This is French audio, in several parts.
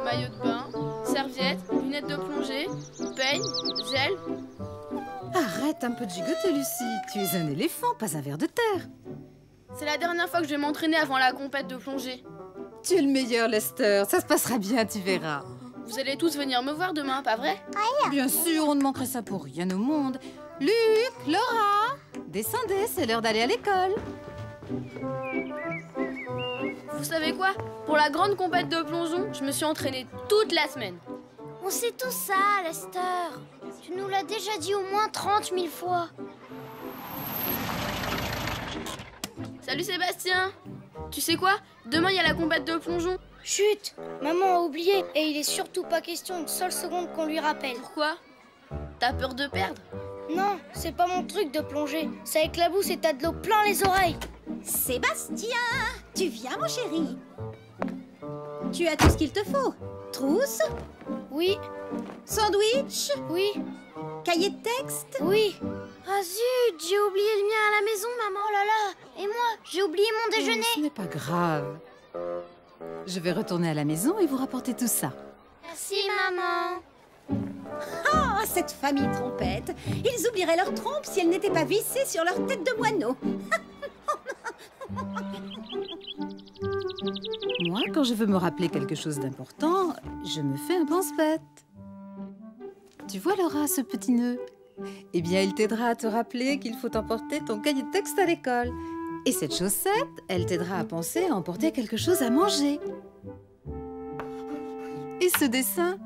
Maillot de bain, serviette, lunettes de plongée, peigne, gel. Arrête un peu de gigoter, Lucie. Tu es un éléphant, pas un ver de terre. C'est la dernière fois que je vais m'entraîner avant la compète de plongée. Tu es le meilleur, Lester. Ça se passera bien, tu verras. Vous allez tous venir me voir demain, pas vrai? Bien sûr, on ne manquerait ça pour rien au monde. Luc, Laura, descendez, c'est l'heure d'aller à l'école. Vous savez quoi? Pour la grande compète de plongeon, je me suis entraînée toute la semaine. On sait tout ça, Lester. Tu nous l'as déjà dit au moins 30 000 fois. Salut Sébastien! Tu sais quoi? Demain, il y a la compète de plongeon. Chut, maman a oublié et il est surtout pas question une seule seconde qu'on lui rappelle. Pourquoi? T'as peur de perdre? Non, c'est pas mon truc de plonger. Ça éclabousse et t'as de l'eau plein les oreilles. Sébastien, tu viens, mon chéri? Tu as tout ce qu'il te faut. Trousse, Oui, sandwich, oui, cahier de texte. oui. Ah zut, j'ai oublié le mien à la maison, maman. Oh là là. Et moi, j'ai oublié mon déjeuner. Ce n'est pas grave. Je vais retourner à la maison et vous rapporter tout ça. Merci, maman. Ah, cette famille trompette. Ils oublieraient leur trompe si elle n'était pas vissée sur leur tête de moineau. Moi, quand je veux me rappeler quelque chose d'important, je me fais un pense-bête. Tu vois, Laura, ce petit nœud? Eh bien, il t'aidera à te rappeler qu'il faut emporter ton cahier de texte à l'école. Et cette chaussette, elle t'aidera à penser à emporter quelque chose à manger. Et ce dessin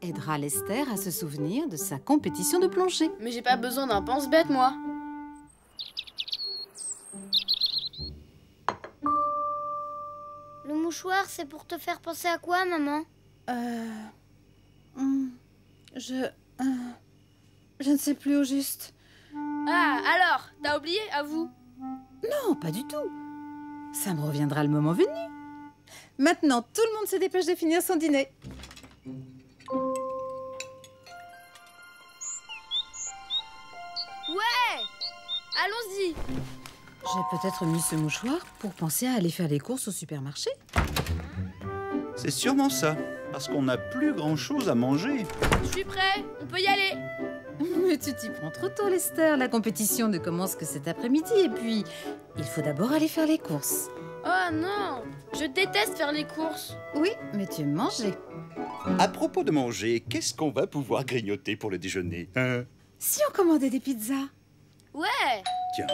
aidera Lester à se souvenir de sa compétition de plongée. Mais j'ai pas besoin d'un pense-bête, moi. Le mouchoir, c'est pour te faire penser à quoi, maman? Je ne sais plus au juste. Ah, alors, t'as oublié, à vous? Non, pas du tout. Ça me reviendra le moment venu. Maintenant, tout le monde se dépêche de finir son dîner. Ouais! Allons-y! J'ai peut-être mis ce mouchoir pour penser à aller faire les courses au supermarché. C'est sûrement ça, parce qu'on n'a plus grand-chose à manger. Je suis prêt, on peut y aller! Mais tu t'y prends trop tôt, Lester. La compétition ne commence que cet après-midi. Et puis, il faut d'abord aller faire les courses. Oh non! Je déteste faire les courses. Oui, mais tu aimes manger. À propos de manger, qu'est-ce qu'on va pouvoir grignoter pour le déjeuner, hein? Si on commandait des pizzas? Ouais! Tiens,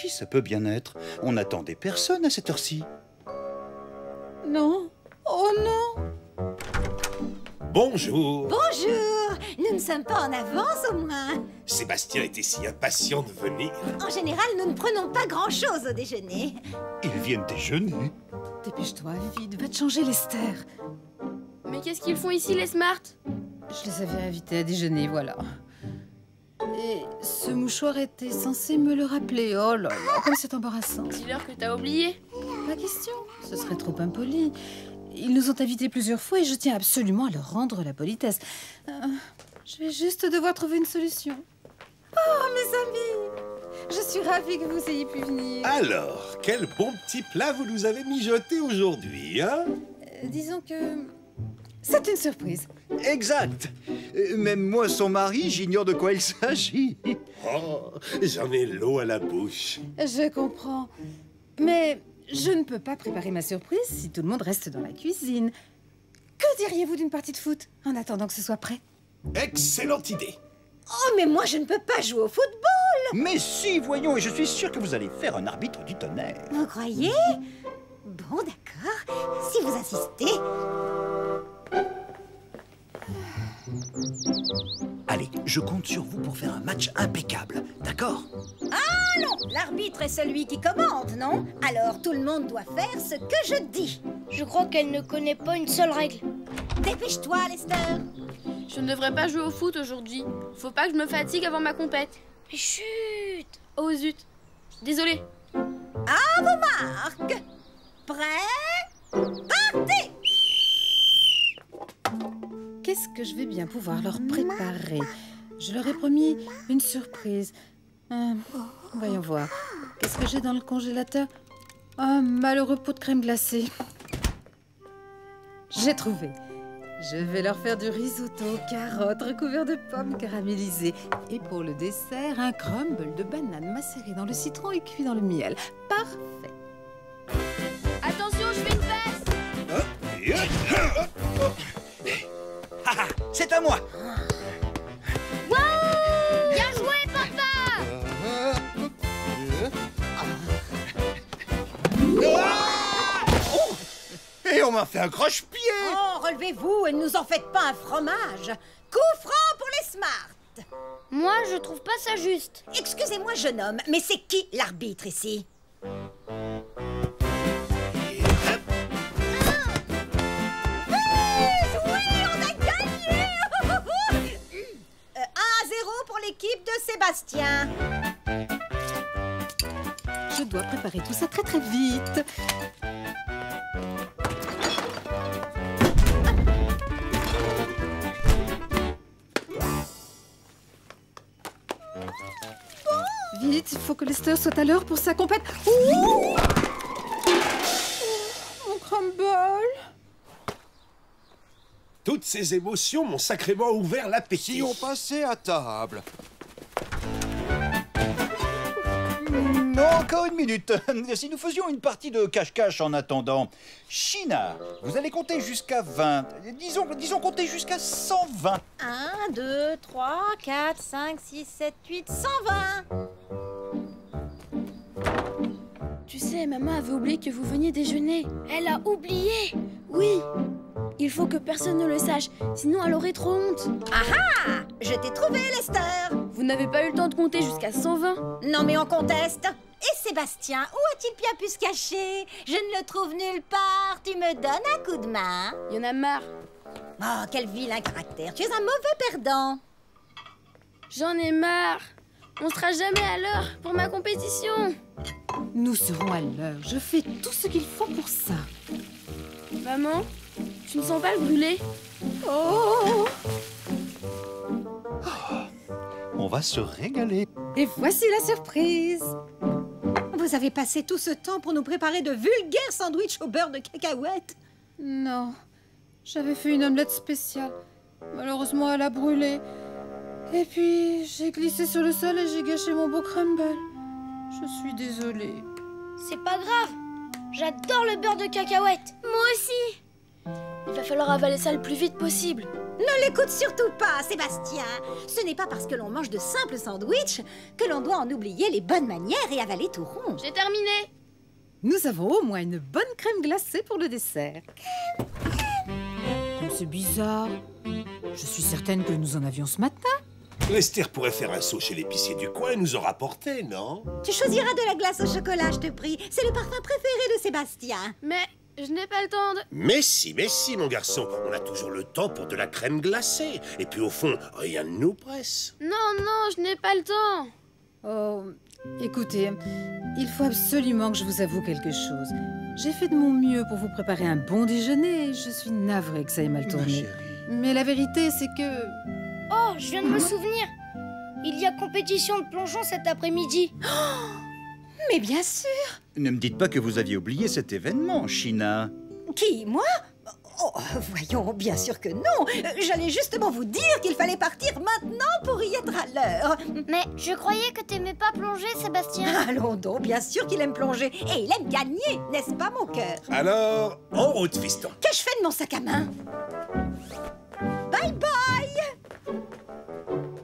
qui ça peut bien être? On n'attendait personne à cette heure-ci. Non. Oh non! Bonjour. Bonjour. Nous ne sommes pas en avance, au moins. Sébastien était si impatient de venir. En général, nous ne prenons pas grand-chose au déjeuner. Ils viennent déjeuner. Dépêche-toi, vite, va te changer, Lester. Mais qu'est-ce qu'ils font ici, les Smart? Je les avais invités à déjeuner, voilà. Et ce mouchoir était censé me le rappeler. Oh là là, comme c'est embarrassant. Dis-leur que t'as oublié. Pas question, ce serait trop impoli. Ils nous ont invités plusieurs fois et je tiens absolument à leur rendre la politesse. Je vais juste devoir trouver une solution. Oh, mes amis! Je suis ravie que vous ayez pu venir. Alors, quel bon petit plat vous nous avez mijoté aujourd'hui, hein? Disons que c'est une surprise. Exact. Même moi, son mari, j'ignore de quoi il s'agit. Oh, j'en ai l'eau à la bouche. Je comprends. Mais je ne peux pas préparer ma surprise si tout le monde reste dans la cuisine. Que diriez-vous d'une partie de foot en attendant que ce soit prêt? Excellente idée. Oh, mais moi, je ne peux pas jouer au football. Mais si, voyons, et je suis sûr que vous allez faire un arbitre du tonnerre. Vous croyez? Bon, d'accord. Si vous insistez. Allez, je compte sur vous pour faire un match impeccable, d'accord? Ah non, l'arbitre est celui qui commande, non? Alors tout le monde doit faire ce que je dis. Je crois qu'elle ne connaît pas une seule règle. Dépêche-toi, Lester. Je ne devrais pas jouer au foot aujourd'hui. Faut pas que je me fatigue avant ma compète. Mais chut! Oh zut! Désolée. À vos marques. Prêt? Partez! Qu'est-ce que je vais bien pouvoir leur préparer? Je leur ai promis une surprise. Voyons voir. Qu'est-ce que j'ai dans le congélateur? Un malheureux pot de crème glacée. J'ai trouvé. Je vais leur faire du risotto aux carottes recouvert de pommes caramélisées. Et pour le dessert, un crumble de bananes macérées dans le citron et cuit dans le miel. Parfait. Attention, je fais une passe. C'est à moi. Bien joué, papa! Et on m'a fait un croche-pied. Oh, relevez-vous et ne nous en faites pas un fromage. Coup franc pour les Smart. Moi, je trouve pas ça juste. Excusez-moi, jeune homme, mais c'est qui l'arbitre ici? Pour l'équipe de Sébastien. Je dois préparer tout ça très très vite. Vite, il faut que Lester soit à l'heure pour sa compète. Ouh, mon crumble. Toutes ces émotions m'ont sacrément ouvert l'appétit. Si on passait à table. Encore une minute. Si nous faisions une partie de cache-cache en attendant. China, vous allez compter jusqu'à 20. Disons compter jusqu'à 120. 1, 2, 3, 4, 5, 6, 7, 8, 120. Tu sais, maman avait oublié que vous veniez déjeuner. Elle a oublié. Oui. Il faut que personne ne le sache, sinon elle aurait trop honte. Ah, je t'ai trouvé, Lester. Vous n'avez pas eu le temps de compter jusqu'à 120. Non, mais on conteste. Et Sébastien, où a-t-il bien pu se cacher? Je ne le trouve nulle part. Tu me donnes un coup de main? Il y en a marre. Oh, quel vilain caractère. Tu es un mauvais perdant. J'en ai marre. On sera jamais à l'heure pour ma compétition. Nous serons à l'heure. Je fais tout ce qu'il faut pour ça. Maman, tu ne sens pas le brûler? Oh! On va se régaler. Et voici la surprise. Vous avez passé tout ce temps pour nous préparer de vulgaires sandwichs au beurre de cacahuètes? Non, j'avais fait une omelette spéciale. Malheureusement, elle a brûlé. Et puis, j'ai glissé sur le sol et j'ai gâché mon beau crumble. Je suis désolée. C'est pas grave. J'adore le beurre de cacahuète. Moi aussi. Il va falloir avaler ça le plus vite possible. Ne l'écoute surtout pas, Sébastien. Ce n'est pas parce que l'on mange de simples sandwichs que l'on doit en oublier les bonnes manières et avaler tout rond. J'ai terminé. Nous avons au moins une bonne crème glacée pour le dessert. C'est bizarre. Je suis certaine que nous en avions ce matin. Lester pourrait faire un saut chez l'épicier du coin et nous en rapporter, non? Tu choisiras de la glace au chocolat, je te prie. C'est le parfum préféré de Sébastien. Mais je n'ai pas le temps de... Mais si, mon garçon. On a toujours le temps pour de la crème glacée. Et puis au fond, rien ne nous presse. Non, je n'ai pas le temps. Oh, écoutez, il faut absolument que je vous avoue quelque chose. J'ai fait de mon mieux pour vous préparer un bon déjeuner et je suis navrée que ça ait mal tourné. Mais la vérité, c'est que... Oh, je viens de me souvenir. Il y a compétition de plongeon cet après-midi. Mais bien sûr. Ne me dites pas que vous aviez oublié cet événement, China. Qui, moi? Oh, voyons, bien sûr que non. J'allais justement vous dire qu'il fallait partir maintenant pour y être à l'heure. Mais je croyais que t'aimais pas plonger, Sébastien. Allons donc, bien sûr qu'il aime plonger. Et il aime gagner, n'est-ce pas, mon cœur? Alors, en route, fiston. Qu'ai-je fait de mon sac à main? Bye bye.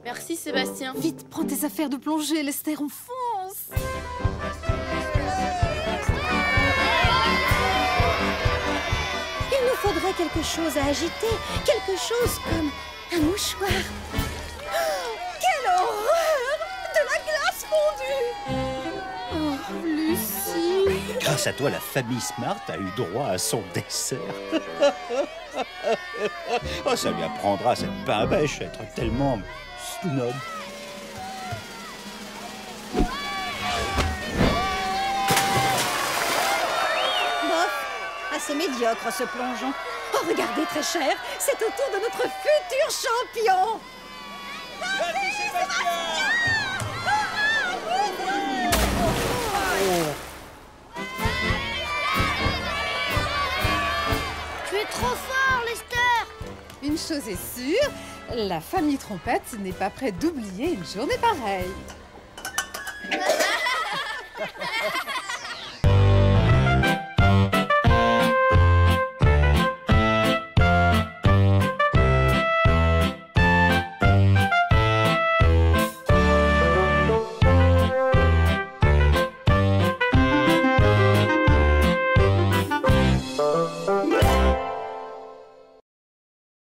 Merci Sébastien. Vite, prends tes affaires de plongée, Lester, on fonce. Il nous faudrait quelque chose à agiter, quelque chose comme un mouchoir. Oh, quelle horreur! De la glace fondue! Oh, Lucie. Grâce à toi, la famille Smart a eu droit à son dessert. Oh, ça lui apprendra cette pain à bêche à être tellement snob. Assez médiocre ce plongeon. Oh, regardez, très cher, c'est au tour de notre futur champion. Tu es Trop fort, Lester! Une chose est sûre, la famille Trompette n'est pas prête d'oublier une journée pareille.